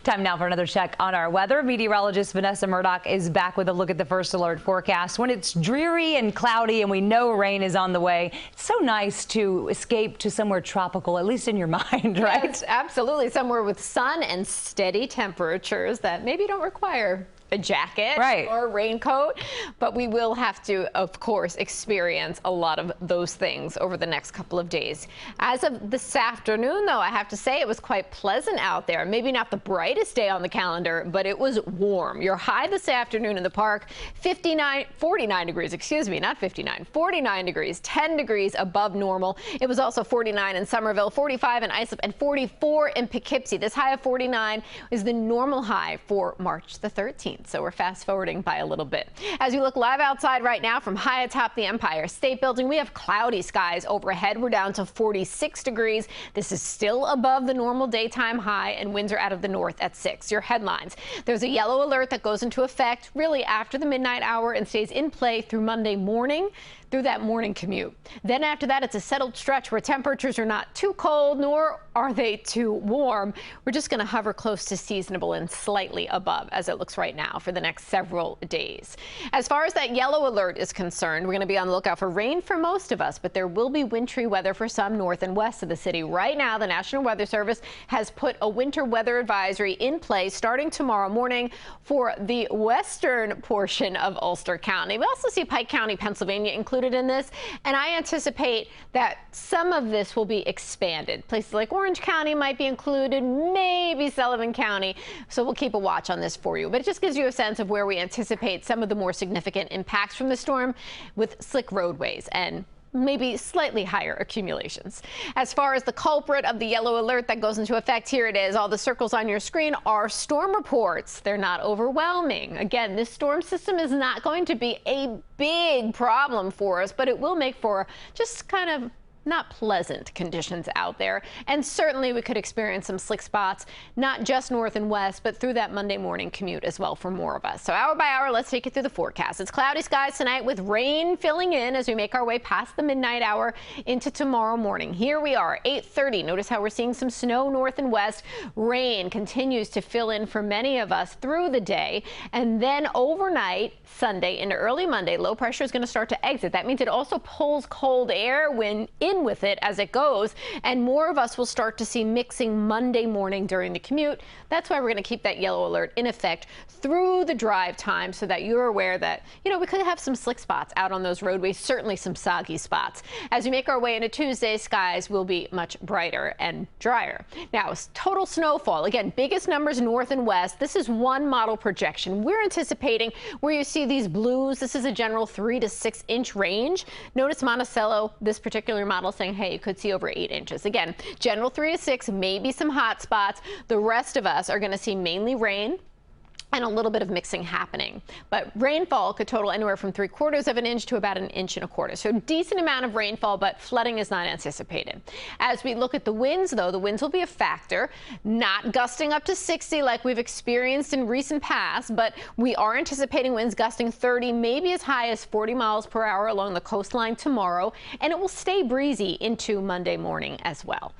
Time now for another check on our weather. Meteorologist Vanessa Murdock is back with a look at the first alert forecast. When it's dreary and cloudy and we know rain is on the way, it's so nice to escape to somewhere tropical, at least in your mind, right? Yes, absolutely. Somewhere with sun and steady temperatures that maybe don't require a jacket or a raincoat, but we will have to, of course, experience a lot of those things over the next couple of days. As of this afternoon, though, I have to say it was quite pleasant out there. Maybe not the brightest day on the calendar, but it was warm. Your high this afternoon in the park, 49 degrees, excuse me, not 59, 49 degrees, 10 degrees above normal. It was also 49 in Somerville, 45 in Islip, and 44 in Poughkeepsie. This high of 49 is the normal high for March the 13th. So we're fast forwarding by a little bit. As we look live outside right now from high atop the Empire State Building, we have cloudy skies overhead. We're down to 46 degrees. This is still above the normal daytime high, and winds are out of the north at 6. Your headlines. There's a yellow alert that goes into effect really after the midnight hour and stays in play through Monday morning, through that morning commute. Then after that, it's a settled stretch where temperatures are not too cold, nor are they too warm. We're just going to hover close to seasonable and slightly above as it looks right now for the next several days. As far as that yellow alert is concerned, we're going to be on the lookout for rain for most of us, but there will be wintry weather for some north and west of the city. Right now, the National Weather Service has put a winter weather advisory in place starting tomorrow morning for the western portion of Ulster County. We also see Pike County, Pennsylvania included in this, and I anticipate that some of this will be expanded. Places like Orange County might be included, maybe Sullivan County, so we'll keep a watch on this for you. But it just gives you a sense of where we anticipate some of the more significant impacts from the storm with slick roadways and maybe slightly higher accumulations. As far as the culprit of the yellow alert that goes into effect, here it is. All the circles on your screen are storm reports. They're not overwhelming. Again, this storm system is not going to be a big problem for us, but it will make for just kind of not pleasant conditions out there. And certainly we could experience some slick spots, not just north and west, but through that Monday morning commute as well for more of us. So hour by hour, let's take you through the forecast. It's cloudy skies tonight with rain filling in as we make our way past the midnight hour into tomorrow morning. Here we are, 8:30. Notice how we're seeing some snow north and west. Rain continues to fill in for many of us through the day. And then overnight, Sunday into early Monday, low pressure is going to start to exit. That means it also pulls cold air in with it as it goes, and more of us will start to see mixing Monday morning during the commute. That's why we're going to keep that yellow alert in effect through the drive time so that you're aware that, we could have some slick spots out on those roadways, certainly some soggy spots. As we make our way into Tuesday, skies will be much brighter and drier. Now, total snowfall, again, biggest numbers north and west. This is one model projection. We're anticipating where you see these blues. This is a general 3 to 6 inch range. Notice Monticello, this particular model, saying, hey, you could see over 8 inches. Again, general 3 to 6, maybe some hot spots. The rest of us are going to see mainly rain and a little bit of mixing happening. But rainfall could total anywhere from 3/4 of an inch to about 1 1/4 inches. So decent amount of rainfall, but flooding is not anticipated. As we look at the winds, though, the winds will be a factor, not gusting up to 60 like we've experienced in recent past, but we are anticipating winds gusting 30, maybe as high as 40 miles per hour along the coastline tomorrow, and it will stay breezy into Monday morning as well.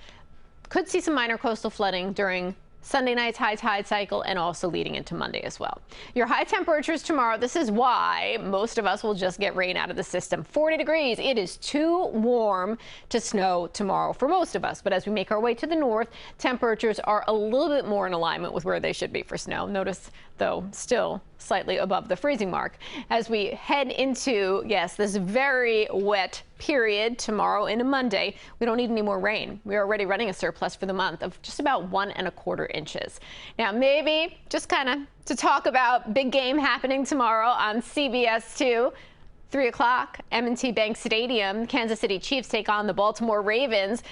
Could see some minor coastal flooding during Sunday night's high tide cycle and also leading into Monday as well. Your high temperatures tomorrow, this is why most of us will just get rain out of the system. 40 degrees. It is too warm to snow tomorrow for most of us. But as we make our way to the north, temperatures are a little bit more in alignment with where they should be for snow. Notice, though, still slightly above the freezing mark. As we head into, yes, this very wet period tomorrow into Monday, we don't need any more rain. We're already running a surplus for the month of just about 1 1/4 inches. Now, maybe just kind of to talk about big game happening tomorrow on CBS2. 3 o'clock, M&T Bank Stadium, Kansas City Chiefs take on the Baltimore Ravens.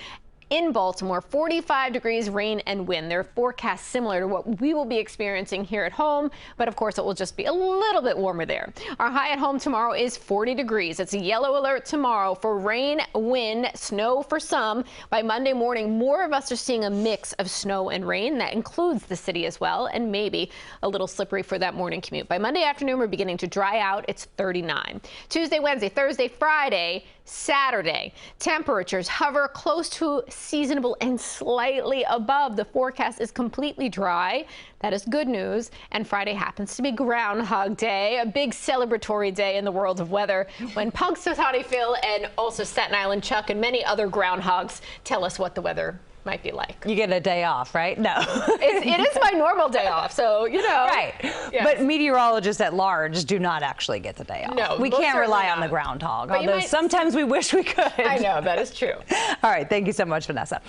In Baltimore, 45 degrees, rain and wind. They're forecast similar to what we will be experiencing here at home, but of course it will just be a little bit warmer there. Our high at home tomorrow is 40 degrees. It's a yellow alert tomorrow for rain, wind, snow for some. By Monday morning, more of us are seeing a mix of snow and rain. That includes the city as well, and maybe a little slippery for that morning commute. By Monday afternoon, we're beginning to dry out. It's 39. Tuesday, Wednesday, Thursday, Friday, Saturday, temperatures hover close to seasonable and slightly above. The forecast is completely dry. That is good news. And Friday happens to be Groundhog Day, a big celebratory day in the world of weather, when Punxsutawney Phil and also Staten Island Chuck and many other groundhogs tell us what the weather might be like. You get a day off, right? No. It is my normal day off, so, you know. Right. Yes. But meteorologists at large do not actually get the day off. No, we can't rely on the groundhog, although sometimes we wish we could. I know, that is true. All right. Thank you so much, Vanessa.